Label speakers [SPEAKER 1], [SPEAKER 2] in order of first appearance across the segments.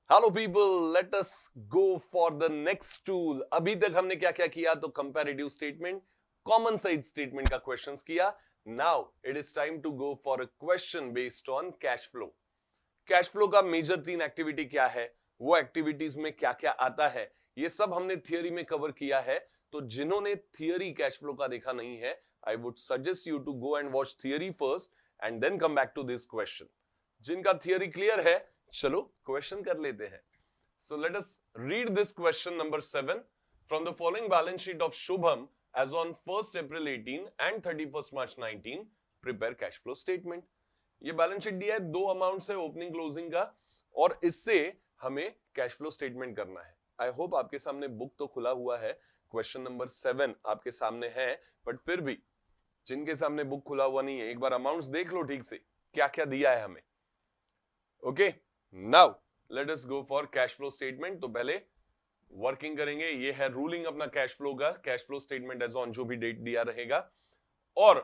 [SPEAKER 1] Hello people, let us go for the next tool. अभी तक हमने क्या क्या किया? तो comparative statement, common size statement का क्वेश्चंस किया। Now it is time to go for a question based on cash flow. Cash flow का मेजर तीन एक्टिविटी क्या है, वो एक्टिविटीज में क्या क्या आता है, ये सब हमने थियरी में कवर किया है। तो जिन्होंने थियरी कैश फ्लो का देखा नहीं है, I would suggest you to go and watch theory first and then come back to this question. जिनका थियरी क्लियर है, चलो क्वेश्चन कर लेते हैं। So let us read this question number 7 from the following balance sheet of Shubham as on 1st April 18 and 31st March 19. Prepare cash flow statement. ये balance sheet दिया है, दो अमाउंट है ओपनिंग क्लोजिंग का, और इससे हमें कैश फ्लो स्टेटमेंट करना है। आई होप आपके सामने बुक तो खुला हुआ है, क्वेश्चन नंबर 7 आपके सामने है, बट फिर भी जिनके सामने बुक खुला हुआ नहीं है, एक बार अमाउंट्स देख लो ठीक से क्या क्या दिया है हमें। Okay, now let us go for cash flow statement. तो पहले वर्किंग करेंगे, ये है रूलिंग अपना कैश फ्लो का, cash flow statement as on जो भी डेट दिया रहेगा। और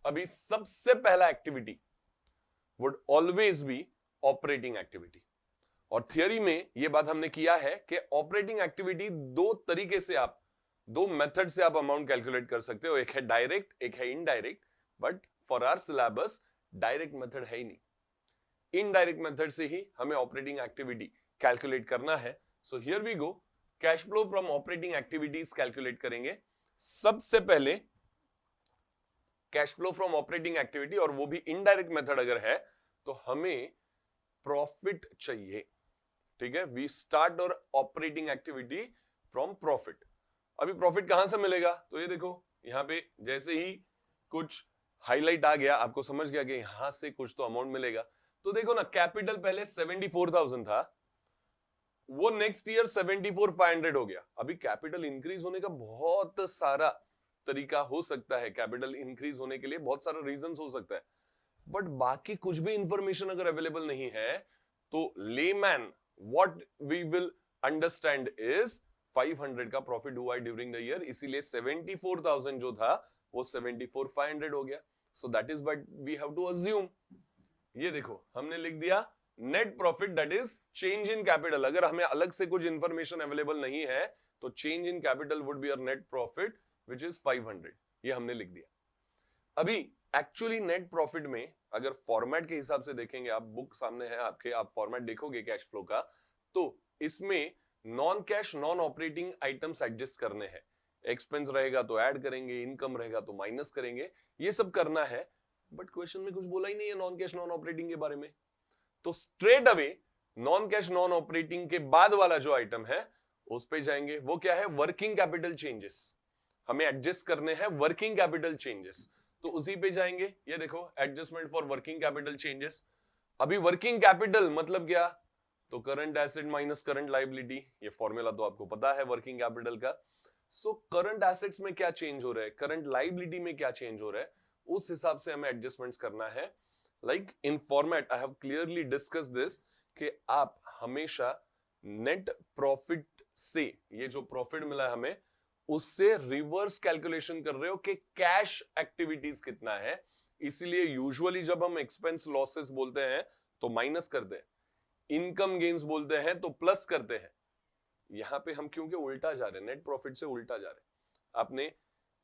[SPEAKER 1] अभी सबसे पहला activity would always be operating activity. और थियरी में ये बात हमने किया है कि ऑपरेटिंग एक्टिविटी दो तरीके से आप, दो मेथड से आप अमाउंट कैलकुलेट कर सकते हो, एक है डायरेक्ट, एक है indirect. But for our syllabus direct method है ही नहीं, इनडायरेक्ट मेथड से ही हमें ऑपरेटिंग एक्टिविटी कैलकुलेट करना है। So here we go, cash flow from operating activities calculate करेंगे। सबसे पहले cash flow from operating activity, और वो भी इनडायरेक्ट मेथड अगर है तो हमें प्रॉफिट चाहिए। ठीक है, वी स्टार्ट और ऑपरेटिंग एक्टिविटी फ्रॉम प्रॉफिट। अभी प्रॉफिट कहां से मिलेगा? तो ये देखो, यहां पे जैसे ही कुछ हाईलाइट आ गया, आपको समझ गया कि यहां से कुछ तो अमाउंट मिलेगा। तो देखो ना, कैपिटल पहले 74,000 था, वो नेक्स्ट ईयर 74,500 हो गया। अभी कैपिटल इंक्रीज होने का बहुत सारा तरीका हो सकता है, कैपिटल इंक्रीज होने के लिए बहुत सारा रीजंस हो सकता है, बट बाकी कुछ भी इंफॉर्मेशन अगर अवेलेबल नहीं है तो layman what we will understand is 500 का प्रॉफिट हुआ है ड्यूरिंग द ईयर, इसीलिए 74,000 जो था वो 74,500 हो गया। So that is what we have to assume. ये देखो, हमने लिख दिया net profit that is change in capital. अगर हमें अलग से कुछ इंफॉर्मेशन अवेलेबल नहीं है तो change in capital would be our net profit which is 500। ये हमने लिख दिया। अभी एक्चुअली नेट प्रॉफिट में अगर फॉर्मेट के हिसाब से देखेंगे, आप बुक सामने है आपके, आप फॉर्मेट देखोगे कैश फ्लो का, तो इसमें non cash non operating items adjust करने हैं। एक्सपेंस रहेगा तो ऐड करेंगे, इनकम रहेगा तो माइनस करेंगे, ये सब करना है। बट क्वेश्चन में कुछ बोला ही नहीं है नॉन कैश नॉन ऑपरेटिंग के बारे में। तो straight away non cash non operating के बाद वाला जो आइटम है उस पे जाएंगे। वो क्या है? Working capital changes. हमें एडजस्ट करने हैं वर्किंग कैपिटल चेंजेस, तो उसी पे जाएंगे। ये देखो, adjustment for working capital changes. अभी वर्किंग कैपिटल मतलब क्या? तो current asset minus current liability, ये फॉर्मूला तो आपको पता है वर्किंग कैपिटल का। सो करंट एसेट्स में क्या चेंज हो रहा है, करंट लायबिलिटी में क्या चेंज हो रहा है, उस हिसाब से हमें एडजस्टमेंट्स करना है। Like in format I have clearly discuss this कि आप हमेशा नेट प्रॉफिट से, ये जो प्रॉफिट मिला है हमें, उससे रिवर्स कैलकुलेशन कर रहे हो कि कैश एक्टिविटीज कितना है। इसीलिए यूजुअली जब हम एक्सपेंस लॉसेस बोलते हैं तो माइनस करते हैं, इनकम गेन्स बोलते हैं तो प्लस करते हैं। यहां पे हम क्योंकि उल्टा जा रहे हैं, नेट प्रॉफिट से उल्टा जा रहे हैं। आपने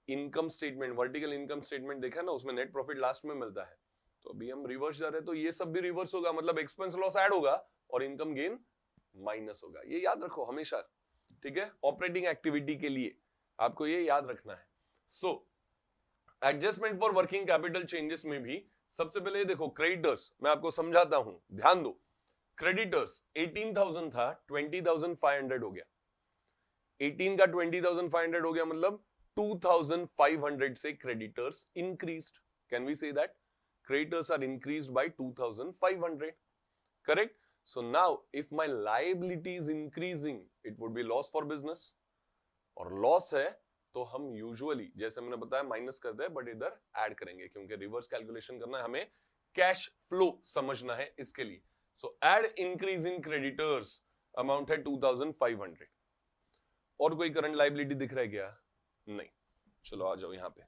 [SPEAKER 1] income statement, vertical income statement देखा ना, उसमें नेट प्रॉफिट लास्ट में मिलता है। तो अभी हम रिवर्स जा रहे हैं, तो ये सब भी रिवर्स होगा, मतलब एक्सपेंस लॉस ऐड होगा और इनकम गेन माइनस होगा। ये याद रखो हमेशा, ठीक है? ऑपरेटिंग एक्टिविटी के लिए आपको ये याद रखना है। So adjustment for working capital changes में भी सबसे पहले देखो, क्रेडिटर्स मैं आपको समझाता हूं, ध्यान दो। क्रेडिटर्स 18,000 था, 20,500 हो गया। 18 का 20,500 हो गया, मतलब 2,500 से creditors increased. Can we say that creditors are increased by 2,500? Correct? So now if my liability is increasing, it would be loss for business, और लॉस है तो हम यूजुअली जैसे मैंने बताया माइनस करते हैं, बट इधर ऐड करेंगे क्योंकि रिवर्स कैलकुलेशन करना है, हमें कैश फ्लो समझना है इसके लिए। सो add increase in creditors, amount है 2,500। और कोई करंट लायबिलिटी दिख रहा है क्या? नहीं। चलो आ जाओ यहां पे।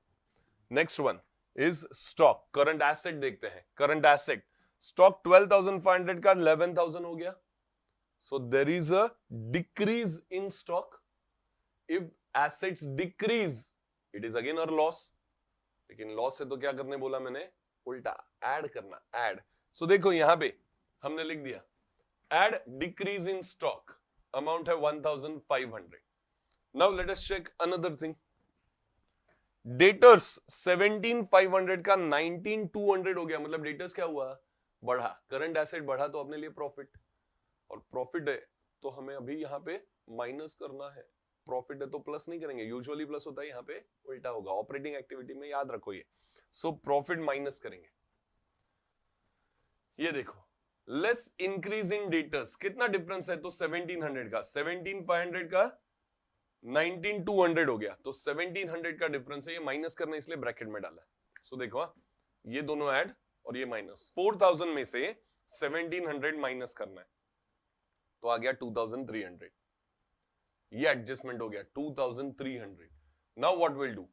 [SPEAKER 1] Next one is stock. Current asset देखते हैं। करंट एसेट स्टॉक 12,500 का 11,000 हो गया। So there is a decrease in stock. If assets decrease, it is again a loss. लेकिन लॉस है तो क्या करने बोला मैंने, उल्टा ऐड करना, ऐड. सो देखो यहां पे हमने लिख दिया add decrease in stock, amount है 1500. Now let us check another thing. Debtors 17500 का 19200 हो गया, मतलब डेटर्स क्या हुआ, बढ़ा. करंट एसेट बढ़ा तो अपने लिए प्रॉफिट, और प्रॉफिट है तो हमें अभी यहाँ पे माइनस करना है. प्रॉफिट है तो प्लस नहीं करेंगे, यूजुअली प्लस होता है, यहाँ पे उल्टा होगा. ऑपरेटिंग एक्टिविटी में याद रखो ये. सो प्रॉफिट माइनस करेंगे. ये देखो लेस इंक्रीज इन डेटर्स, कितना डिफरेंस है, तो 1700 का 17500 का 19200 हो गया, तो 1700 का डिफरेंस है. ये माइनस करना इसलिए ब्रैकेट में डाला है. सो देखो ये दोनों ऐड और ये माइनस. 4000 में से 1700 माइनस करना है तो आ गया 2300. ये एडजस्टमेंट हो गया 2300. नाउ व्हाट विल डू,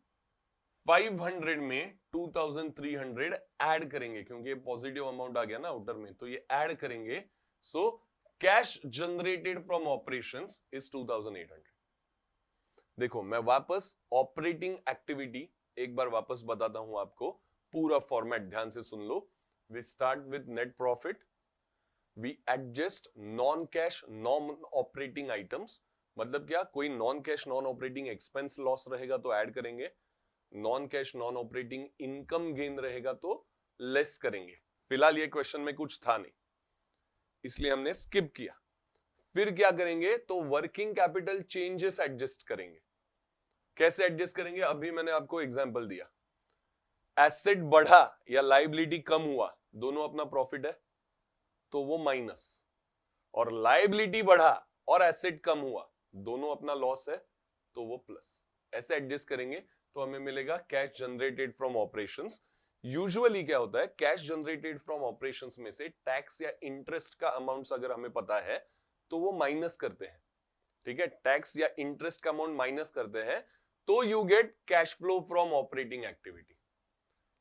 [SPEAKER 1] 500 में 2300 ऐड करेंगे क्योंकि ये पॉजिटिव अमाउंट आ गया ना आउटर में, तो ये ऐड करेंगे. So cash generated from operations is 2800. देखो मैं वापस ऑपरेटिंग एक्टिविटी एक बार वापस बताता हूं आपको, पूरा फॉर्मेट ध्यान से सुन लो. We start with net profit, we adjust non cash non operating items. मतलब क्या, कोई non cash non operating expense loss रहेगा तो ऐड करेंगे, non cash non operating income gain रहेगा तो लेस करेंगे. फिलहाल ये क्वेश्चन में कुछ था नहीं इसलिए हमने स्किप किया. फिर क्या करेंगे, तो वर्किंग कैपिटल चेंजेस एडजस्ट करेंगे. कैसे एडजस्ट करेंगे, अभी मैंने आपको एग्जांपल दिया. एसेट बढ़ा या लायबिलिटी कम हुआ, दोनों अपना प्रॉफिट है तो वो माइनस, और लायबिलिटी बढ़ा और एसेट कम हुआ, दोनों अपना लॉस है तो वो प्लस. ऐसे एडजस्ट करेंगे तो हमें मिलेगा cash generated from operations. Usually क्या होता है, कैश जनरेटेड फ्रॉम ऑपरेशंस में से टैक्स या इंटरेस्ट का अमाउंट्स अगर हमें पता है तो वो माइनस करते हैं. ठीक है, टैक्स या इंटरेस्ट का अमाउंट माइनस करते हैं तो you get cash flow from operating activity.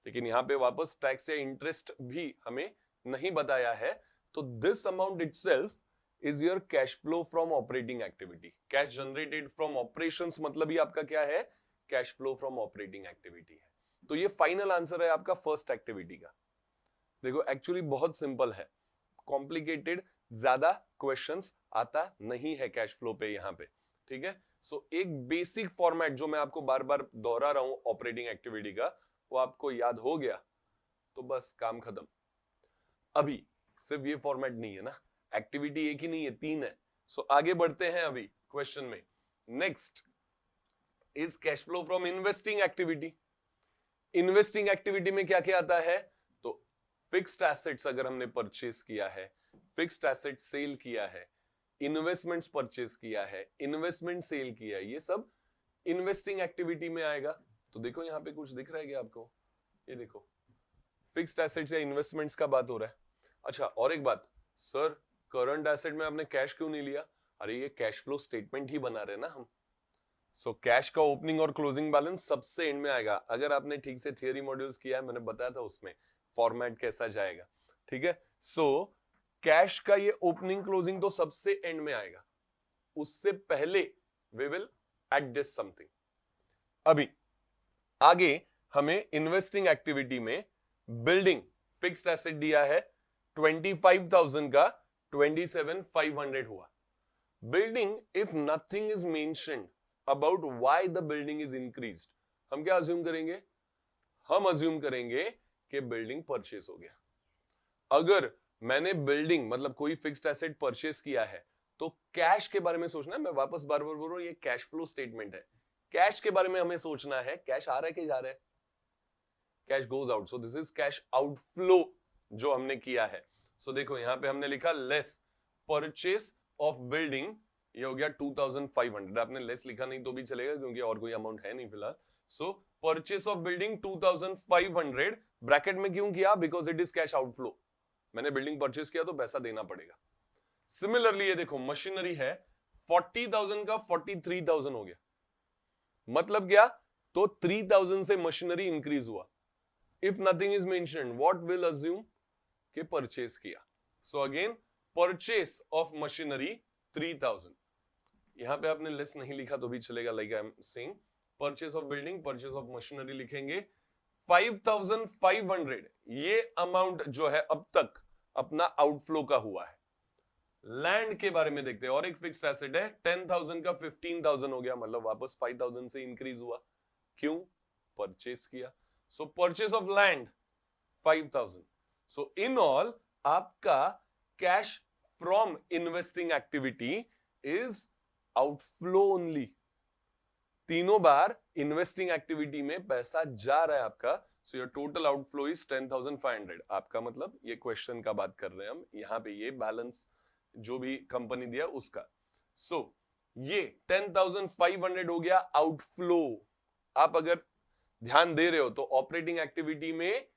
[SPEAKER 1] लेकिन यहां पे वापस टैक्स या इंटरेस्ट भी हमें नहीं बताया है, तो this amount itself is your cash flow from operating activity. Cash generated from operations मतलब ही आपका क्या है, cash flow from operating activity है. तो ये फाइनल आंसर है आपका फर्स्ट एक्टिविटी का. देखो एक्चुअली बहुत सिंपल है, कॉम्प्लिकेटेड ज्यादा क्वेश्चंस आता नहीं है कैश फ्लो पे यहाँ पे. ठीक है, सो एक बेसिक फॉर्मेट जो मैं आपको बार बार दोहरा रहा हूं ऑपरेटिंग एक्टिविटी का, वो आपको याद हो गया तो बस काम खत्म. अभी सिर्फ ये फॉर्मेट नहीं है ना, एक्टिविटी एक ही नहीं है, तीन है. सो आगे बढ़ते हैं अभी क्वेश्चन में. Next is cash flow from investing activity. Investing activity में क्या क्या आता है, तो फिक्स्ड एसेट्स अगर हमने परचेस किया है, फिक्स्ड एसेट सेल किया है, इन्वेस्टमेंट्स परचेस किया है, इन्वेस्टमेंट सेल किया है, ये सब इन्वेस्टिंग एक्टिविटी में आएगा. तो देखो यहाँ पे कुछ दिख रहा है क्या आपको, ये देखो फिक्स्ड एसेट्स या इन्वेस्टमेंट्स का बात हो रहा है. अच्छा और एक बात, सर करंट एसेट में आपने कैश क्यों नहीं लिया, अरे ये कैश फ्लो स्टेटमेंट ही बना रहे ना हम. सो कैश का ओपनिंग और क्लोजिंग बैलेंस सबसे एंड में आएगा. अगर आपने ठीक से थियरी मॉड्यूल्स किया है, मैंने बताया था उसमें फॉर्मेट कैसा जाएगा. ठीक है, सो कैश का ये ओपनिंग क्लोजिंग तो सबसे एंड में आएगा, उससे पहले वी विल एडजस्ट समथिंग. अभी आगे हमें इन्वेस्टिंग एक्टिविटी में बिल्डिंग फिक्स्ड एसेट दिया है 25,000 का 27,500 हुआ. Building if nothing is mentioned about why the building is increased, हम क्या अज्यूम करेंगे, हम अज्यूम करेंगे कि बिल्डिंग परचेस हो गया. अगर मैंने बिल्डिंग मतलब कोई फिक्स्ड एसेट परचेस किया है तो कैश के बारे में सोचना है. मैं वापस बार बार बोल रहा हूं, ये कैश फ्लो स्टेटमेंट है, कैश के बारे में हमें सोचना है. कैश आ रहा है कि जा रहा है, cash goes out, so this is cash outflow जो हमने किया है. सो देखो यहां पे हमने लिखा लेस परचेस ऑफ बिल्डिंग, ये हो गया 2500. आपने लेस लिखा नहीं तो भी चलेगा क्योंकि और कोई अमाउंट है नहीं फिलहाल. सो परचेस ऑफ बिल्डिंग 2500 ब्रैकेट में क्यों किया, because it is cash outflow. मैंने बिल्डिंग परचेस किया तो पैसा देना पड़ेगा. सिमिलरली ये देखो मशीनरी है 40,000 का 43,000 हो गया, मतलब क्या, तो 3,000 से मशीनरी इंक्रीज हुआ. If nothing is mentioned what will assume कि परचेस किया. So again purchase of machinery 3000, यहां पे आपने लेस नहीं लिखा तो भी चलेगा, like I am saying purchase of building, purchase of machinery लिखेंगे 5500, ये अमाउंट जो है अब तक अपना आउटफ्लो का हुआ है। लैंड के बारे में देखते हैं, और एक फिक्स्ड एसेट है 10,000 का 15,000 हो गया, मतलब वापस 5,000 से इंक्रीज हुआ, क्यों? परचेस किया। So purchase of land 5,000। So in all आपका cash from investing activity is outflow only. तीनों बार इन्वेस्टिंग एक्टिविटी में पैसा जा रहा है आपका, so your total outflow is 10,500। आपका मतलब ये क्वेश्चन का बात कर रहे हैं हम, यहां पे ये बैलेंस जो भी कंपनी दिया उसका। सो ये 10,500 हो गया आउटफ्लो। आप अगर ध्यान दे रहे हो तो ऑपरेटिंग एक्टिविटी में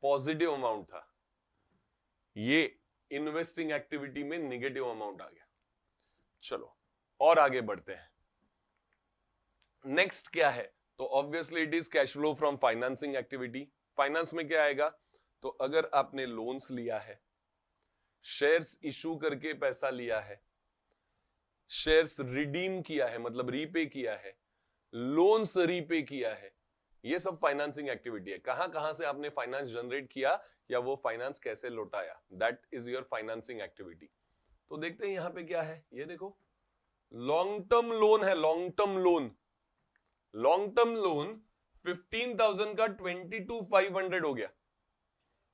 [SPEAKER 1] पॉजिटिव अमाउंट था, ये इन्वेस्टिंग एक्टिविटी में नेगेटिव अमाउंट आ गया। चलो और आगे बढ़ते हैं। नेक्स्ट क्या है? तो obviously it is cash flow from financing activity. Finance में क्या आएगा? तो अगर आपने लोन्स लिया है, शेयर्स इशू करके पैसा लिया है, शेयर्स रिडीम किया है मतलब रीपे किया है, लोन्स रीपे किया है, ये सब फाइनेंसिंग एक्टिविटी है। कहां कहां से आपने फाइनेंस जनरेट किया या वो फाइनेंस कैसे लौटाया, that is your financing activity. तो देखते हैं यहां पे क्या है। ये देखो लॉन्ग टर्म लोन है, long term loan, long term loan 15,000 का 22,500 हो गया,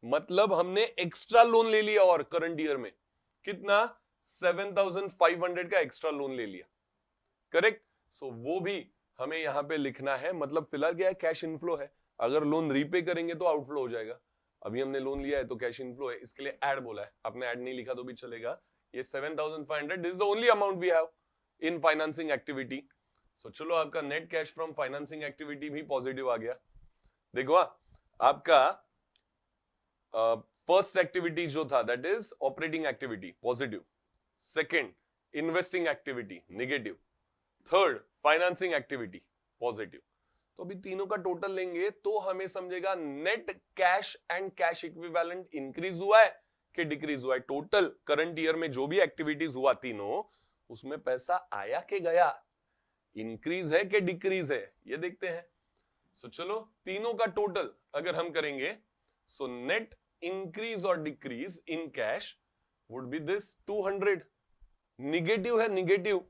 [SPEAKER 1] मतलब हमने एक्स्ट्रा लोन ले लिया और करंट ईयर में कितना 7,500 का एक्स्ट्रा लोन ले लिया, करेक्ट। सो वो भी हमें यहां पे लिखना है, मतलब फिलहाल क्या है, कैश इनफ्लो है। अगर लोन रीपे करेंगे तो आउटफ्लो हो जाएगा, अभी हमने लोन लिया है तो कैश इनफ्लो है, इसके लिए ऐड बोला है, आपने ऐड नहीं लिखा तो भी चलेगा। ये 7,500 this is the only amount we have in financing activity. So चलो आपका net cash from financing activity भी पॉजिटिव आ गया। देखो आपका फर्स्ट एक्टिविटी जो था that is operating activity positive, second investing activity negative, third financing activity positive. तो अभी तीनों का टोटल लेंगे तो हमें समझेगा net cash and cash equivalent increase हुआ है कि डिक्रीज हुआ है। टोटल करंट ईयर में जो भी एक्टिविटीज हुआ तीनों, उसमें पैसा आया कि गया, इंक्रीज है कि डिक्रीज है, ये देखते हैं। सो चलो तीनों का टोटल अगर हम करेंगे, सो नेट इंक्रीज और decrease in cash would be this 200। Negative है, निगेटिव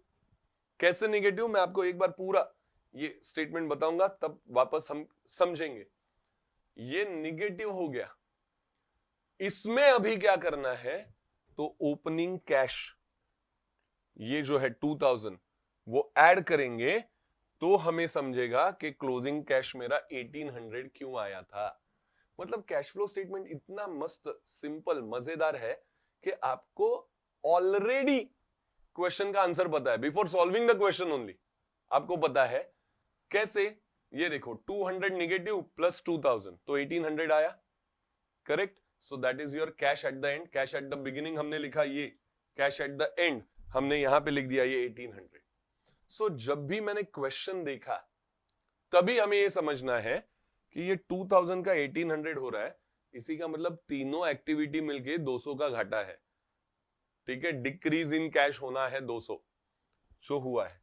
[SPEAKER 1] कैसे निगेटिव, मैं आपको एक बार पूरा ये स्टेटमेंट बताऊंगा तब वापस हम समझेंगे। ये निगेटिव हो गया, इसमें अभी क्या करना है, तो ओपनिंग कैश ये जो है 2000 वो ऐड करेंगे तो हमें समझेगा कि क्लोजिंग कैश मेरा 1800 क्यों आया था। मतलब कैश फ्लो स्टेटमेंट इतना मस्त सिंपल मजेदार है कि आपको ऑलरेडी क्वेश्चन का आंसर पता है, before solving the question only आपको पता है कैसे। ये देखो 200 निगेटिव प्लस 2000 तो 1800 आया, correct. So that is your cash at the end. Cash at the beginning हमने लिखा ये, कैश एट द एंड हमने यहां पे लिख दिया ये 1800। सो जब भी मैंने क्वेश्चन देखा तभी हमें ये समझना है कि ये 2000 का 1800 हो रहा है, इसी का मतलब तीनों एक्टिविटी मिलके 200 का घाटा है, ठीक है। डिक्रीज इन कैश होना है 200, जो हुआ है।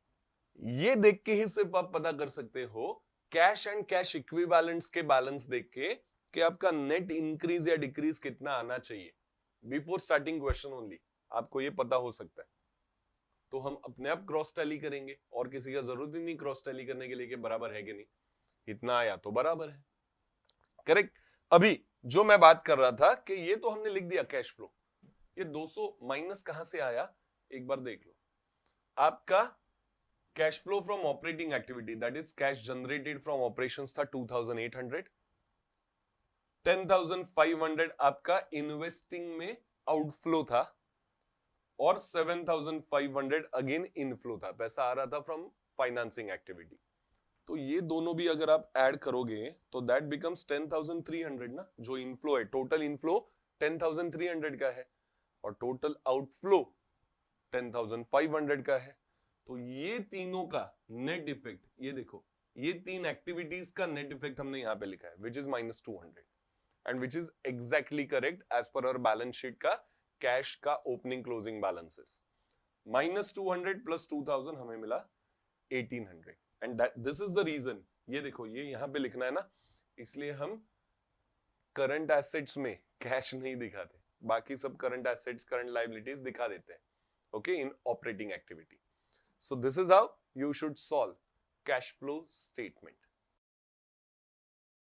[SPEAKER 1] ये देख के ही सिर्फ आप पता कर सकते हो कैश एंड कैश इक्विवेलेंट्स के बैलेंस देख के कि आपका नेट इंक्रीज या डिक्रीज कितना आना चाहिए। बिफोर स्टार्टिंग क्वेश्चन ओनली आपको ये पता हो सकता है, तो हम अपने आप क्रॉस टैली करेंगे और किसी का जरूरत ही नहीं क्रॉस टैली करने के लिए कि बराबर है कि नहीं, इतना आया तो बराबर है, करेक्ट। अभी जो मैं बात कर रहा था कि ये तो हमने लिख दिया कैश फ्लो, ये 200 माइनस कहां से आया एक बार देख लो। आपका cash flow from operating activity that is cash generated from operations था 2800, 10,500 आपका इन्वेस्टिंग में आउटफ्लो था और 7,500 अगेन इनफ्लो था, पैसा आ रहा था फ्रॉम फाइनेंसिंग एक्टिविटी। तो ये दोनों भी अगर आप ऐड करोगे तो दैट बिकम्स 10,300 ना, जो इनफ्लो है, टोटल इनफ्लो 10,300 का है और टोटल आउटफ्लो 10,500 का है। तो ये तीनों का नेट इफेक्ट, ये देखो ये तीन एक्टिविटीज का नेट इफेक्ट हमने यहां पे लिखा है, which is -200 and which is exactly correct as per our balance sheet का कैश का ओपनिंग क्लोजिंग बैलेंसेस। -200 प्लस 2000 हमें मिला 1800 and this is the reason, ये देखो ये यहां पे लिखना है ना, इसलिए हम करंट एसेट्स में कैश नहीं दिखाते, बाकी सब करंट एसेट्स करंट लायबिलिटीज दिखा देते हैं, okay, in operating activity. So this is how you should solve cash flow statement.